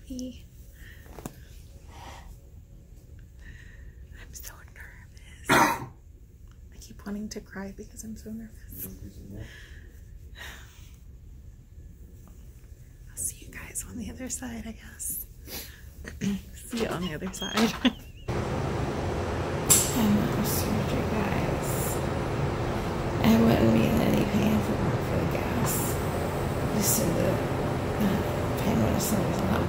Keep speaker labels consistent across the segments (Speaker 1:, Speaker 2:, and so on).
Speaker 1: ready. I'm so nervous. I keep wanting to cry because I'm so nervous. I'll see you guys on the other side, I guess. See you on the other side. I'm not surgery, guys. I wouldn't be in any pain if it weren't for the gas. Just so the pain medicine was up.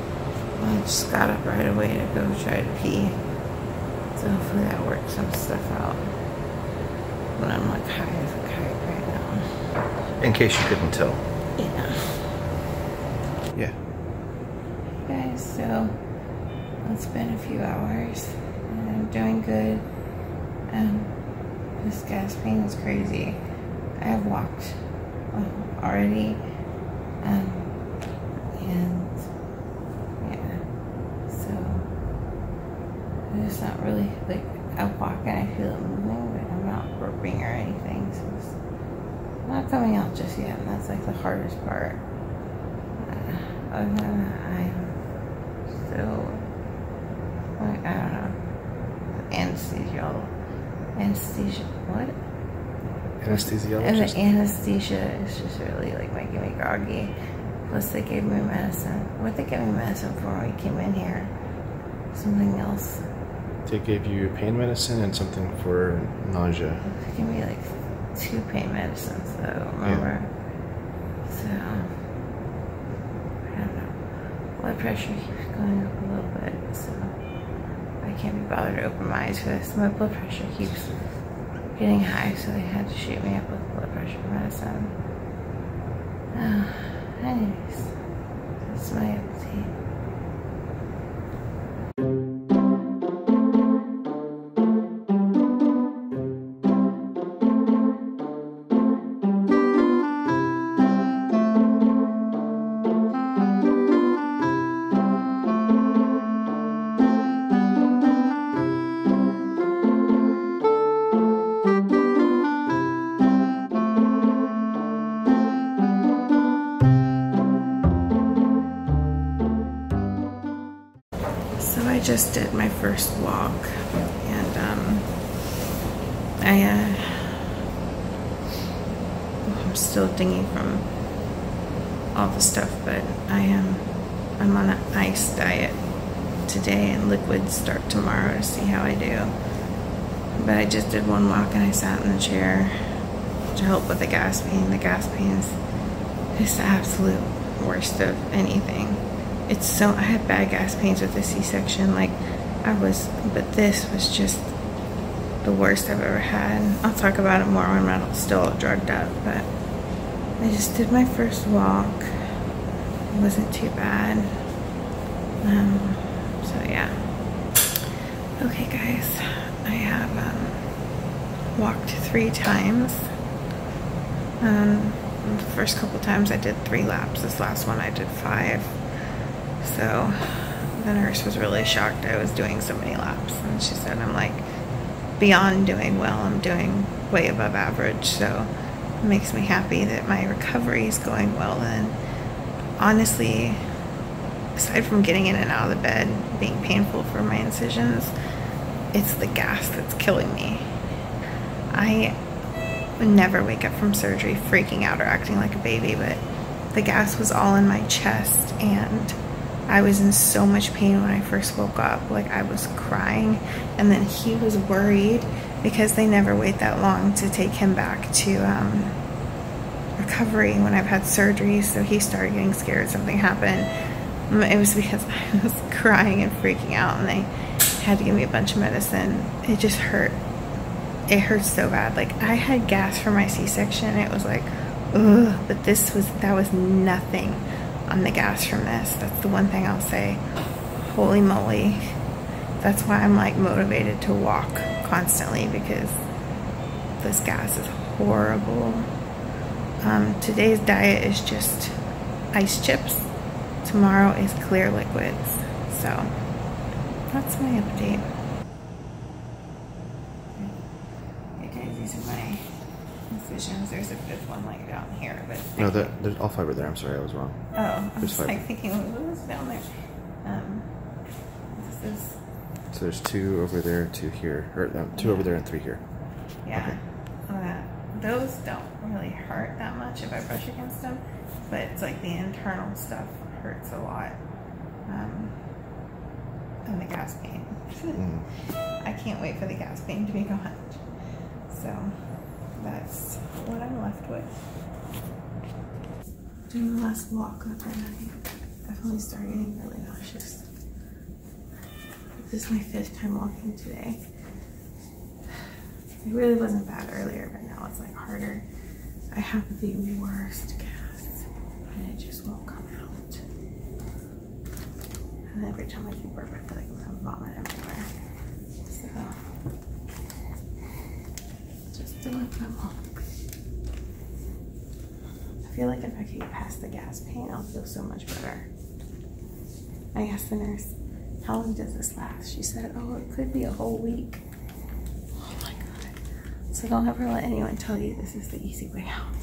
Speaker 1: I just got up right away to go try to pee. So hopefully that works some stuff out. But I'm like high as a kite right now.
Speaker 2: In case you couldn't tell.
Speaker 1: Yeah.
Speaker 2: Yeah.
Speaker 1: Guys, so it's been a few hours and I'm doing good. This gas pain is crazy. I have walked already, and yeah, so I'm just not really, like, I walk and I feel it moving, but I'm not burping or anything, so it's not coming out just yet, and that's like the hardest part. Other than that, I'm still, like, I don't know, anesthesia, what?
Speaker 2: Anesthesiologist?
Speaker 1: And the anesthesia is just really like making me groggy. Plus they gave me medicine. What they gave me medicine for when we came in here? Something else.
Speaker 2: They gave you pain medicine and something for nausea.
Speaker 1: They gave me like 2 pain medicines, so I don't remember. Yeah. So, I don't know. Blood pressure keeps going up a little bit, so I can't be bothered to open my eyes for this. My blood pressure keeps getting high, so they had to shoot me up with blood pressure medicine. Anyways, that's my update. So I just did my first walk, and I'm still dinging from all the stuff, but I'm on an ice diet today, and liquids start tomorrow to see how I do. But I just did one walk and I sat in the chair to help with the gas pain. The gas pain is the absolute worst of anything. It's so, I had bad gas pains with the C-section, like but this was just the worst I've ever had. I'll talk about it more when I'm not still all drugged up, but I just did my first walk. It wasn't too bad. So yeah. Okay guys, I have walked 3 times. The first couple times I did 3 laps. This last one I did 5. So the nurse was really shocked I was doing so many laps, and she said I'm like beyond doing well. I'm doing way above average, so it makes me happy that my recovery is going well. And honestly, aside from getting in and out of the bed being painful for my incisions, it's the gas that's killing me. I would never wake up from surgery freaking out or acting like a baby, but the gas was all in my chest, and I was in so much pain when I first woke up. Like, I was crying, and then he was worried because they never wait that long to take him back to recovery when I've had surgery, so he started getting scared something happened. It was because I was crying and freaking out, and they had to give me a bunch of medicine. It just hurt. It hurt so bad. Like, I had gas for my C-section. It was like, ugh, but that was nothing on the gas from this. That's the one thing I'll say. Holy moly. That's why I'm like motivated to walk constantly, because this gas is horrible. Today's diet is just ice chips. Tomorrow is clear liquids. So that's my update. Okay, these are my incisions. There's a 5th one like down here, but
Speaker 2: no, there's all 5 are there. I'm sorry, I was wrong.
Speaker 1: Oh, I
Speaker 2: was
Speaker 1: like thinking, what was down there? is...
Speaker 2: So there's 2 over there, 2 here. Or 2 over there and 3 here.
Speaker 1: Yeah. Okay. Those don't really hurt that much if I brush against them, but it's like the internal stuff hurts a lot. And the gas pain. I can't wait for the gas pain to be gone. So that's what I'm left with. Doing the last walk of the night. Definitely started getting really nauseous. This is my 5th time walking today. It really wasn't bad earlier, but now it's like harder. I have the worst gas and it just won't come out. And every time I do burp, I feel like I'm gonna vomit everywhere. So, just doing my walk. I feel like if I can get past the gas pain, I'll feel so much better. I asked the nurse, how long does this last? She said, oh, it could be a whole week. Oh my God. So don't ever let anyone tell you this is the easy way out.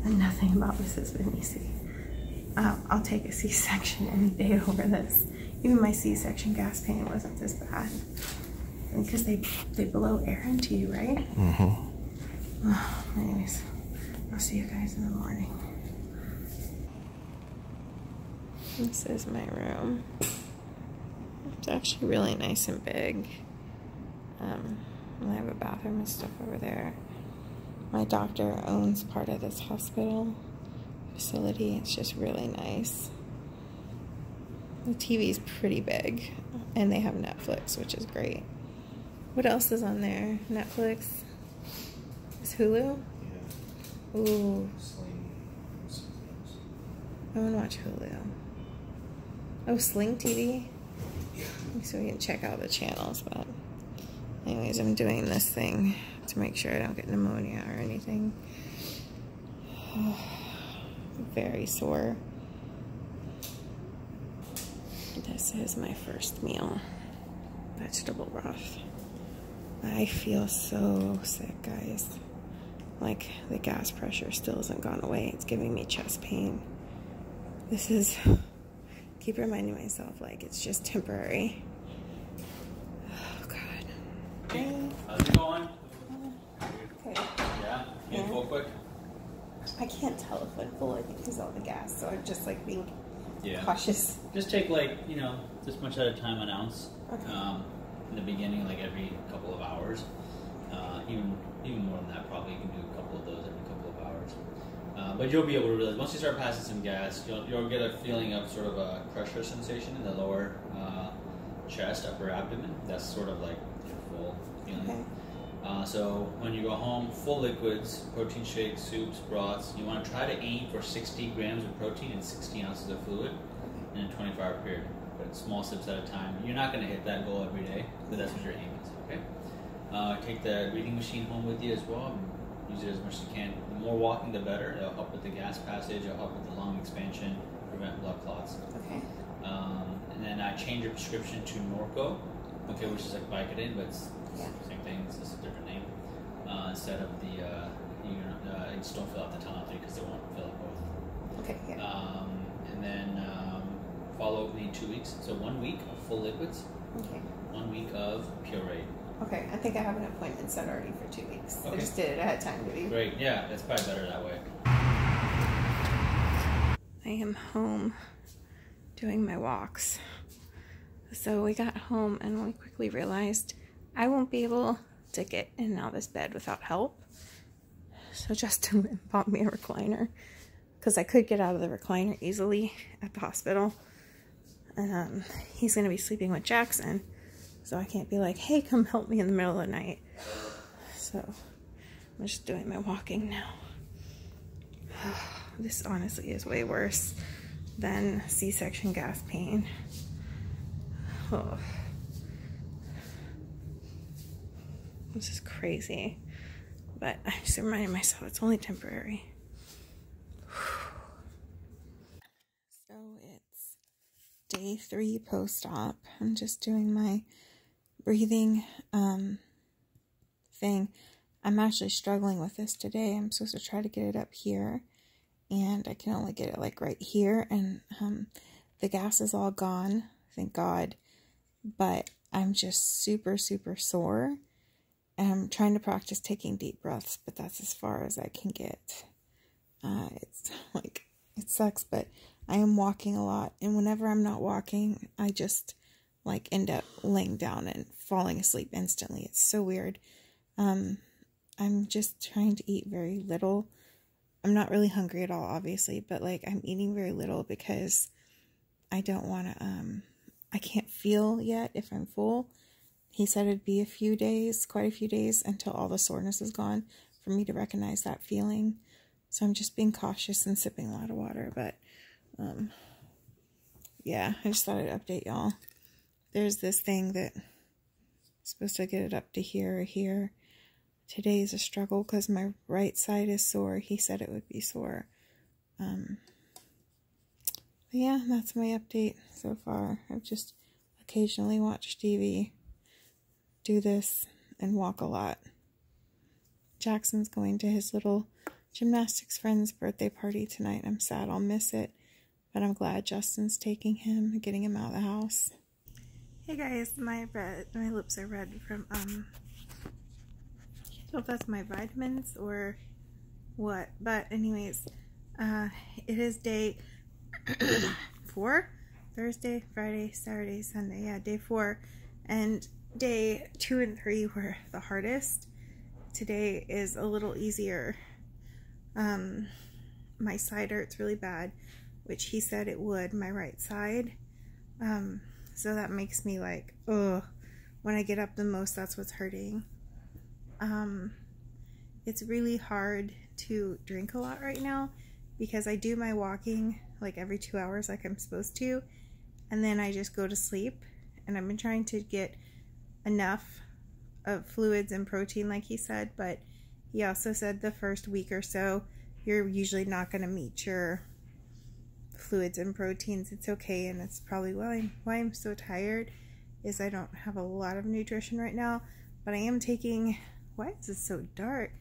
Speaker 1: And nothing about this has been easy. I'll take a C-section any day over this. Even my C-section gas pain wasn't this bad. Because they blow air into you, right? Anyways, I'll see you guys in the morning. This is my room. It's actually really nice and big. I have a bathroom and stuff over there. My doctor owns part of this hospital facility. It's just really nice. The TV's pretty big, and they have Netflix, which is great. What else is on there? Netflix? Is Hulu? Yeah. Ooh. I want to watch Hulu. Oh, Sling TV? So we can check out the channels, but anyways, I'm doing this thing to make sure I don't get pneumonia or anything. Very sore. This is my first meal. Vegetable broth. I feel so sick, guys. Like, the gas pressure still hasn't gone away. It's giving me chest pain. This is... keep reminding myself, like, it's just temporary. Oh, God.
Speaker 3: How's it going?
Speaker 1: Okay.
Speaker 3: Yeah? You full quick?
Speaker 1: I can't tell if I'm full, I think, because all the gas, so I'm just, like, being cautious.
Speaker 3: Just take, like, you know, this much at a time, an ounce.
Speaker 1: Okay.
Speaker 3: In the beginning, like, every couple of hours. Even more than that, probably you can do a couple of those every couple of hours. But you'll be able to realize, once you start passing some gas, you'll get a feeling of sort of a pressure sensation in the lower chest, upper abdomen. That's sort of like your full feeling.
Speaker 1: Okay.
Speaker 3: So when you go home, full liquids, protein shakes, soups, broths, you want to try to aim for 60 grams of protein and 60 ounces of fluid in a 24-hour period. But small sips at a time. You're not going to hit that goal every day, but that's what your aim is, okay? Take the reading machine home with you as well. Use it as much as you can. The more walking, the better. It'll help with the gas passage. It'll help with the lung expansion, prevent blood clots. Okay. And then I change your prescription to Norco, okay, which is like Vicodin, but it's same thing. It's just a different name. Instead of the, I just don't fill out the Tylenol because they won't fill it both. Okay. Yeah. And then follow me in 2 weeks. So 1 week of full liquids. Okay. 1 week of pureed.
Speaker 1: Okay, I think I have an appointment set already for 2 weeks. Okay. I just did it ahead of time to be.
Speaker 3: Great, yeah, that's probably better that way.
Speaker 1: I am home doing my walks. So we got home and we quickly realized I won't be able to get in and out of this bed without help. So Justin bought me a recliner because I could get out of the recliner easily at the hospital. He's going to be sleeping with Jackson. So I can't be like, hey, come help me in the middle of the night. So I'm just doing my walking now. This honestly is way worse than C-section gas pain. Oh. This is crazy. But I just reminded myself it's only temporary. So it's day 3 post-op. I'm just doing my breathing thing. I'm actually struggling with this today. I'm supposed to try to get it up here, and I can only get it like right here, and the gas is all gone, thank God. but I'm just super, super sore. And I'm trying to practice taking deep breaths, but that's as far as I can get. It's like, it sucks, but I am walking a lot. And whenever I'm not walking, I just like end up laying down and falling asleep instantly. It's so weird. I'm just trying to eat very little. I'm not really hungry at all, obviously, but like I'm eating very little because I don't want to, I can't feel yet if I'm full. He said it'd be a few days, quite a few days, until all the soreness is gone for me to recognize that feeling. So I'm just being cautious and sipping a lot of water. But, yeah, I just thought I'd update y'all. There's this thing that I'm supposed to get it up to here or here. Today's a struggle because my right side is sore. He said it would be sore. But yeah, that's my update so far. I've just occasionally watched TV, do this, and walk a lot. Jackson's going to his little gymnastics friend's birthday party tonight. I'm sad I'll miss it, but I'm glad Justin's taking him and getting him out of the house. Hey guys, my lips are red from, I can't tell if that's my vitamins or what, but anyways, it is day 4, Thursday, Friday, Saturday, Sunday, yeah, day 4, and day 2 and 3 were the hardest. Today is a little easier. My side hurts really bad, which he said it would, my right side. So that makes me like, ugh, when I get up the most, that's what's hurting. It's really hard to drink a lot right now because I do my walking like every 2 hours like I'm supposed to, and then I just go to sleep. And I've been trying to get enough of fluids and protein like he said, but he also said the first week or so you're usually not going to meet your fluids and proteins. It's okay, and it's probably why I'm so tired is I don't have a lot of nutrition right now, but I am taking, why is this so dark?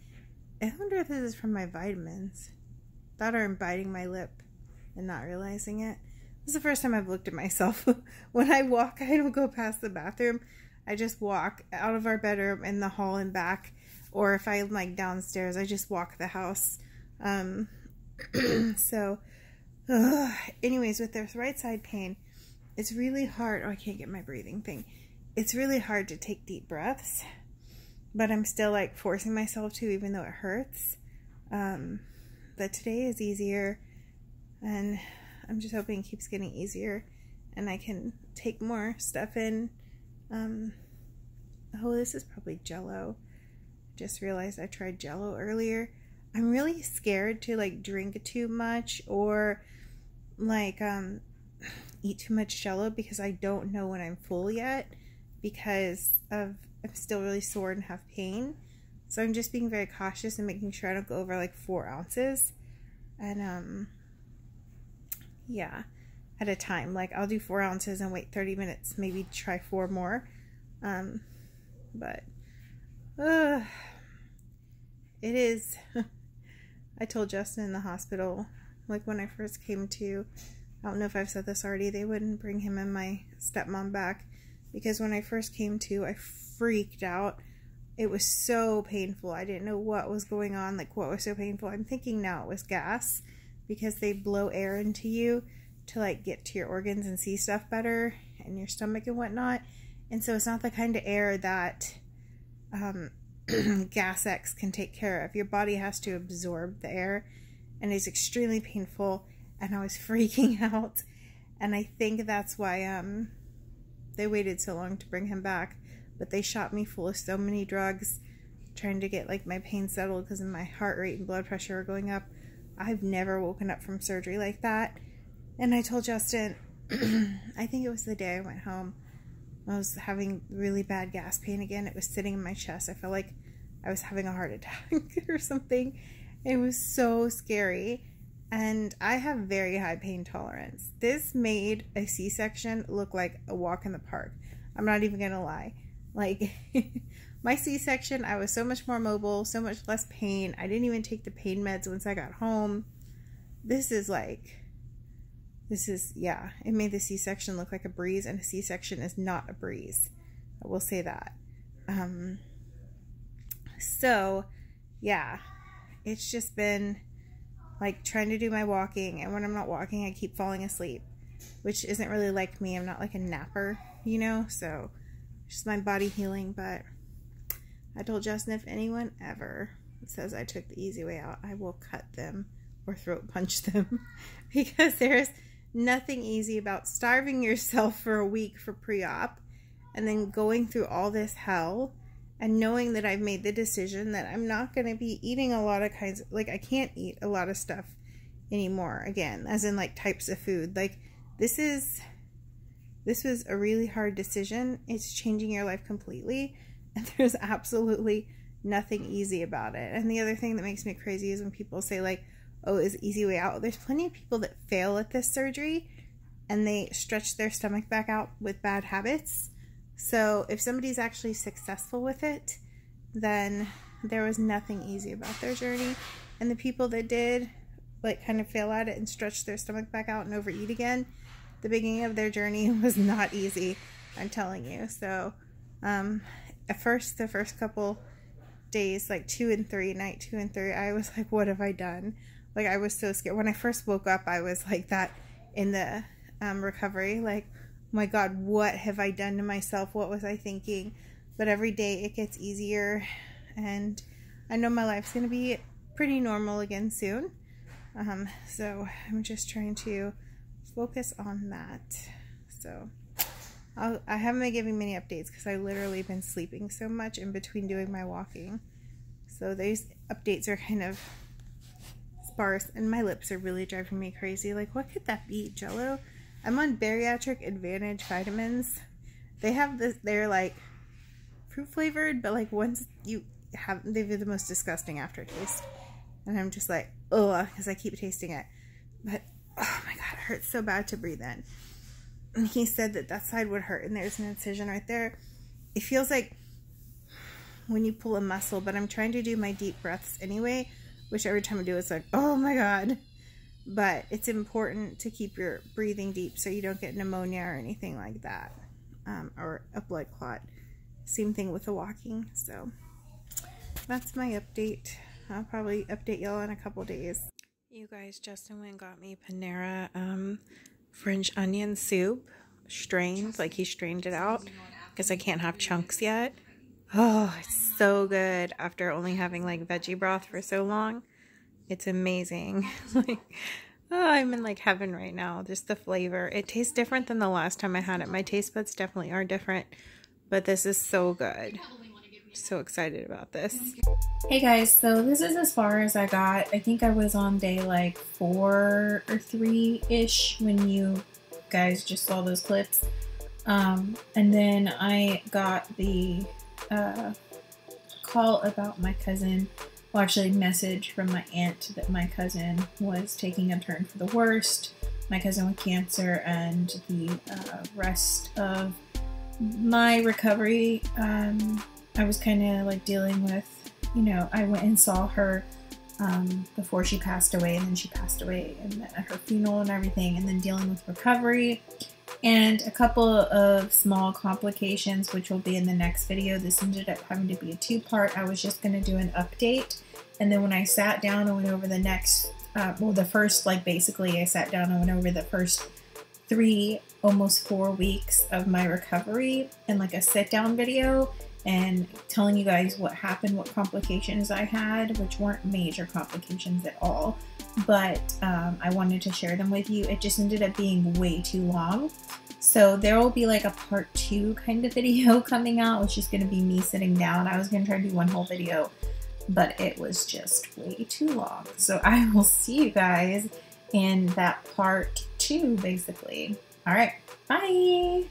Speaker 1: I wonder if this is from my vitamins. Thought I'm biting my lip and not realizing it. This is the first time I've looked at myself. When I walk, I don't go past the bathroom. I just walk out of our bedroom in the hall and back, or if I'm like downstairs, I just walk the house. So, anyways, with this right side pain, it's really hard. Oh, I can't get my breathing thing. It's really hard to take deep breaths, but I'm still like forcing myself to, even though it hurts. But today is easier, and I'm just hoping it keeps getting easier and I can take more stuff in. Oh, this is probably Jell-O. Just realized I tried Jell-O earlier. I'm really scared to like drink too much or like eat too much Jell-O because I don't know when I'm full yet because I'm still really sore and have pain. So I'm just being very cautious and making sure I don't go over like 4 ounces. And yeah, at a time. Like I'll do 4 ounces and wait 30 minutes, maybe try 4 more. But it is. I told Justin in the hospital, like when I first came to, I don't know if I've said this already, they wouldn't bring him and my stepmom back because when I first came to, I freaked out. It was so painful. I didn't know what was going on, like what was so painful. I'm thinking now it was gas because they blow air into you to like get to your organs and see stuff better and your stomach and whatnot. And so it's not the kind of air that Gas X can take care of. Your body has to absorb the air, and it's extremely painful, and I was freaking out. And I think that's why they waited so long to bring him back. But they shot me full of so many drugs, trying to get like my pain settled because my heart rate and blood pressure are going up. I've never woken up from surgery like that. And I told Justin, I think it was the day I went home, I was having really bad gas pain again. It was sitting in my chest. I felt like I was having a heart attack or something. It was so scary. And I have very high pain tolerance. This made a C-section look like a walk in the park. I'm not even gonna lie. Like, my C-section, I was so much more mobile, so much less pain. I didn't even take the pain meds once I got home. This is like, This is, yeah, it made the C-section look like a breeze, and a C-section is not a breeze. I will say that. So, yeah, it's just been like trying to do my walking, and when I'm not walking, I keep falling asleep, which isn't really like me. I'm not like a napper, you know, so just my body healing. But I told Justin, if anyone ever says I took the easy way out, I will cut them or throat punch them because there's nothing easy about starving yourself for a week for pre-op and then going through all this hell and knowing that I've made the decision that I'm not going to be eating a lot of kinds of, like, I can't eat a lot of stuff anymore again, as in like types of food. Like, this was a really hard decision. It's changing your life completely, and there's absolutely nothing easy about it. And the other thing that makes me crazy is when people say like, oh, is easy way out. There's plenty of people that fail at this surgery and they stretch their stomach back out with bad habits. So if somebody's actually successful with it, then there was nothing easy about their journey. And the people that did like kind of fail at it and stretch their stomach back out and overeat again, the beginning of their journey was not easy, I'm telling you. So the first couple days, like 2 and 3, night 2 and 3, I was like, what have I done? Like, I was so scared. When I first woke up, I was like that in the recovery, like, oh my God, what have I done to myself? What was I thinking? But every day it gets easier, and I know my life's going to be pretty normal again soon. So I'm just trying to focus on that. So I haven't been giving many updates because I've literally been sleeping so much in between doing my walking. So these updates are kind of sparse, and my lips are really driving me crazy. Like, what could that be? Jello? I'm on Bariatric Advantage vitamins. They have this, they're like fruit flavored, but like once you have, they have the most disgusting aftertaste. And I'm just like, ugh, because I keep tasting it. But oh my God, it hurts so bad to breathe in. And he said that that side would hurt, and there's an incision right there. It feels like when you pull a muscle, but I'm trying to do my deep breaths anyway, which every time I do it's like, oh my God. But it's important to keep your breathing deep so you don't get pneumonia or anything like that, or a blood clot. Same thing with the walking. So that's my update. I'll probably update y'all in a couple days. You guys, Justin went and got me Panera French onion soup, strained, like he strained it out because I can't have chunks yet. Oh, it's so good after only having like veggie broth for so long. It's amazing. Like, oh, I'm in like heaven right now. Just the flavor. It tastes different than the last time I had it. My taste buds definitely are different, but this is so good. So excited about this.
Speaker 4: Hey guys, so this is as far as I got. I think I was on day like 4 or 3-ish when you guys just saw those clips. And then I got the call about my cousin, well, actually message from my aunt that my cousin was taking a turn for the worst. My cousin with cancer, and the rest of my recovery, I was kind of like dealing with, you know, I went and saw her before she passed away, and then she passed away, and at her funeral and everything, and then dealing with recovery and a couple of small complications, which will be in the next video. This ended up having to be a 2-part. I was just going to do an update, and then when I sat down and went over the next, well, the first, like basically I sat down and went over the first 3, almost 4 weeks of my recovery in like a sit-down video, and telling you guys what happened, what complications I had, which weren't major complications at all, but I wanted to share them with you. It just ended up being way too long. So there will be like a part 2 kind of video coming out, which is going to be me sitting down. I was going to try to do one whole video, but it was just way too long. So I will see you guys in that part 2, basically. All right, bye.